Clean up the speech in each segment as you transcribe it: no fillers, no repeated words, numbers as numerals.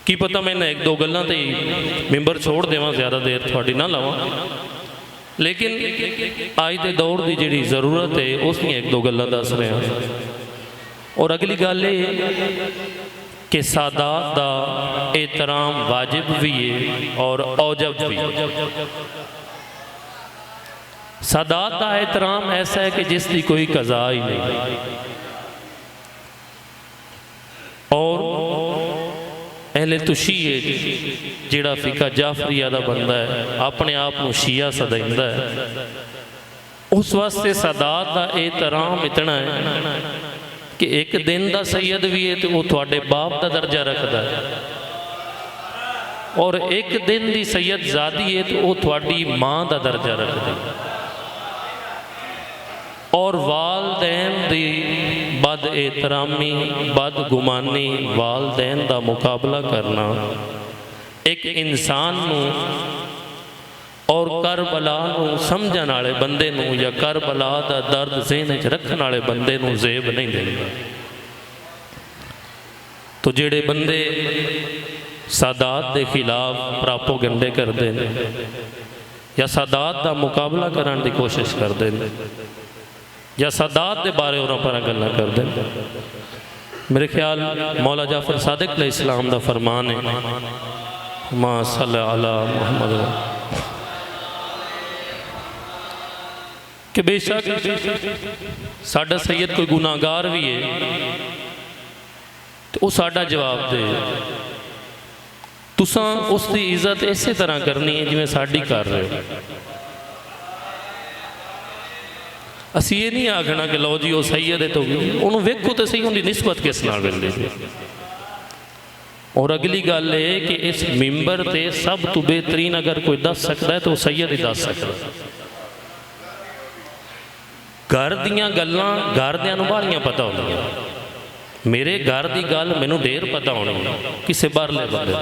की पता मैं एक दो गल्लां ते मिंबर छोड़ देवां, ज़्यादा देर थोड़ी ना लावां, लेकिन अज के दौर की जिहड़ी ज़रूरत है उसकी एक दो गल्लां दस रहा। और अगली गल ये कि सादात का एहतराम वाजिब भी है और औजब भी। सादात का एहतराम ऐसा है कि जिसकी कोई कज़ा ही नहीं, और अहले तुशी है जिहड़ा फिका जाफरिया का बंदा है, अपने आप को शिया सदाइंदा है, उस वास्ते सादात का एहतराम इतना है कि एक दिन का सैयद भी है तो वह थोड़े बाप का दर्जा रखता है, और एक दिन की सैयद ज़ादी है तो वह थोड़ी माँ का दर्जा रखती है। और वालदैन की बद एहतरामी, बद गुमानी, वालदैन का मुकाबला करना एक इंसान नू और करबला नू समझण वाले बंदे नू या करबला का दर्द ज़हन च रखण वाले बंदे नू ज़ेब नहीं देता। तो जेड़े बंदे सादात के खिलाफ प्रापोगंडे करते हैं या सादात का मुकाबला करने की कोशिश करते हैं या सादात के बारे उन्होंने पर गल्लां करते हैं, मेरे ख्याल मौला जाफर सादिक अलैहिस्सलाम का फरमान है, मा सल्ला अला मुहम्मद, कि बेशक साडा सैयद कोई गुनाहगार भी है तो वह साडा जवाब दे। तुसां उसकी इज्जत इस तरह करनी है जिवें साडी कर रहे हो। असी ये नहीं आखना कि लो जी वो सैयद है तो उन्होंने वेखो तो सही उनकी निस्बत किस नाल मिलदी है। और अगली गल है कि इस मिंबर से सब तो बेहतरीन अगर कोई दस सकता है तो वह सैयद ही दस सकता है। घर दियाँ गल्लां घरदियां नूं बाहलियां पता होंदियां, मेरे घर की गल मैनूं ढेर पता होनी किसी बाहरले बंदे,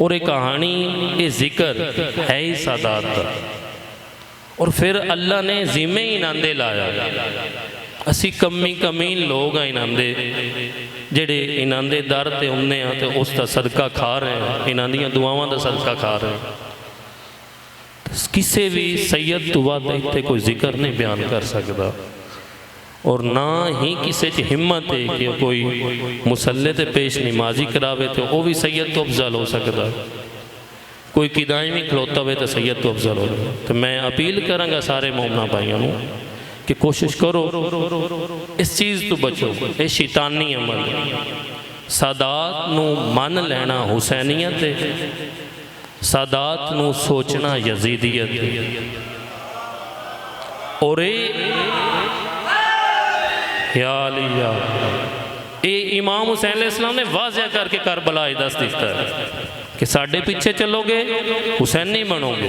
और ये कहानी ये जिक्र है ही सादात का। और फिर अल्लाह ने जिम्मे ही इनांदे लाया। असी कमी कमीन लोग हैं इनांदे, जेड़े इनांदे दर ते उन्ने हैं तो उसका सदका खा रहे हैं, इन्हां दियां दुआवां दा सदका खा रहे हैं। किसी भी सैयद तो बाद इत्थे कोई जिक्र नहीं बयान कर सकता, और ना ही किसी च हिम्मत है कि कोई मुसल्ले ते पेश नमाजी करावे तो वह भी सैयद तो अफजल हो सकता, कोई किदाई भी खलोता हुए तो सैयद तो अफजल हो। तो मैं अपील कराँगा सारे मोमना भाइयों को कि कोशिश करो इस चीज़ तो बचो, ये शैतानी अमल। सादात नू मन लेना हुसैनियत है, सादात नू सोचना यजीदियत है। और ये इमाम हुसैन अलैहिस्सलाम ने वाज़ह करके करबला दस दिता है कि साढ़े पीछे चलोगे हुसैन नहीं बनोगे,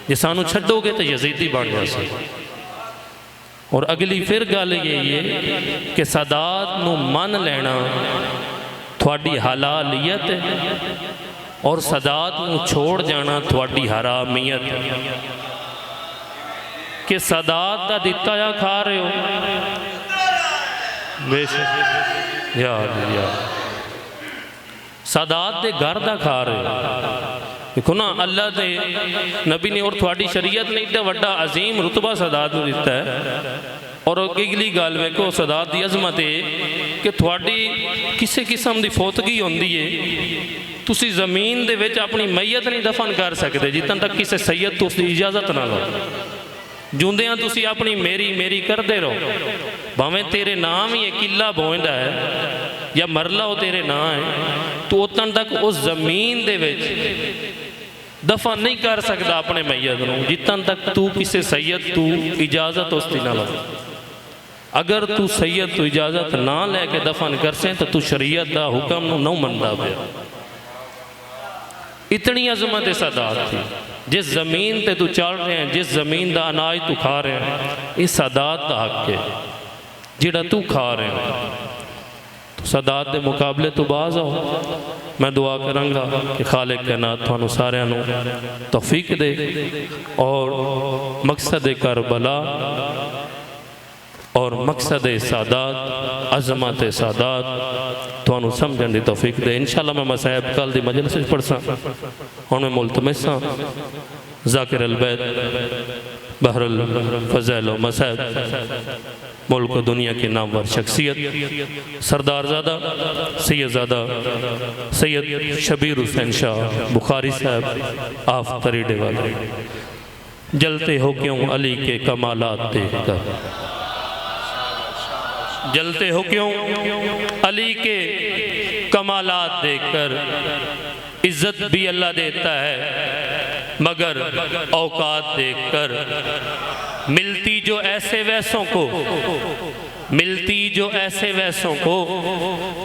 जे सानू छड्डोगे तो यजीदी बन जाओगे। और अगली फिर गल ये है कि सादात नू मन लेना थोड़ी हलालियत है, और सादात नू छोड़ जाना थोड़ी हरामियत है। कि सादात का दिता या खा रहे हो बेशक यार सादात के घर का खा रहे देखो ना, अल्लाह के नबी ने और थोड़ी शरीयत ने इतना वड्डा अजीम रुतबा सादात को दिता है। और अगली गल वेखो सादात की अजमत है कि थोड़ी किसी किस्म की फोतगी होंदी है, तुसी जमीन दे विच अपनी मैयत नहीं दफन कर सकते जितन तक किसी सैयद तो उसकी इजाजत ना लो। जूंदियां तुसी अपनी मेरी मेरी करते रहो, भावें तेरे नाम ही एक किला बोंदा है या मरला वो तेरे ना है, तो उतन तक उस जमीन दे विच दफन नहीं कर सकता अपने मैयत नूं जितन तक तू किसी सैयद तू इजाजत उसकी ना लो। अगर तू सैयद तू इजाजत ना लैके दफन कर से तो तू शरीयत का हुक्म नूं नहीं मनदा पिया। इतनी अजमत सादात थी। जिस जमीन ते तू चल रहे हैं, जिस जमीन का अनाज तू खा रहे हैं, इस सादात का हक है जिहड़ा तू खा रहे हैं। तो सादात के मुकाबले तो बाज आओ। मैं दुआ करांगा कि खालिक कायनात तुहानू सारिਆਂ ਨੂੰ तौफीक दे और मकसद करबला और मकसद सादात अजमत सादात तुहानू समझण दी तौफीक दे। इंशाअल्लाह मैं मसाहब कल दी मजलिस विच पढ़सा। हुण मैं मुल्तमिस हां ज़ाकिर अलबैत बहरुल फज़ैल मसाहब मुल्क दुनिया के नामवर शख्सियत सरदारज़ादा सैयदज़ादा सैयद शबीर हुसैन शाह बुखारी साहब आफ तरीडे वाले। जलते हो क्यों अली के कमालात देखकर, जलते हो क्यों अली के कमालात देखकर। इज्जत भी अल्लाह देता है मगर औकात देखकर। मिलती जो ऐसे वैसों को, मिलती जो ऐसे वैसों को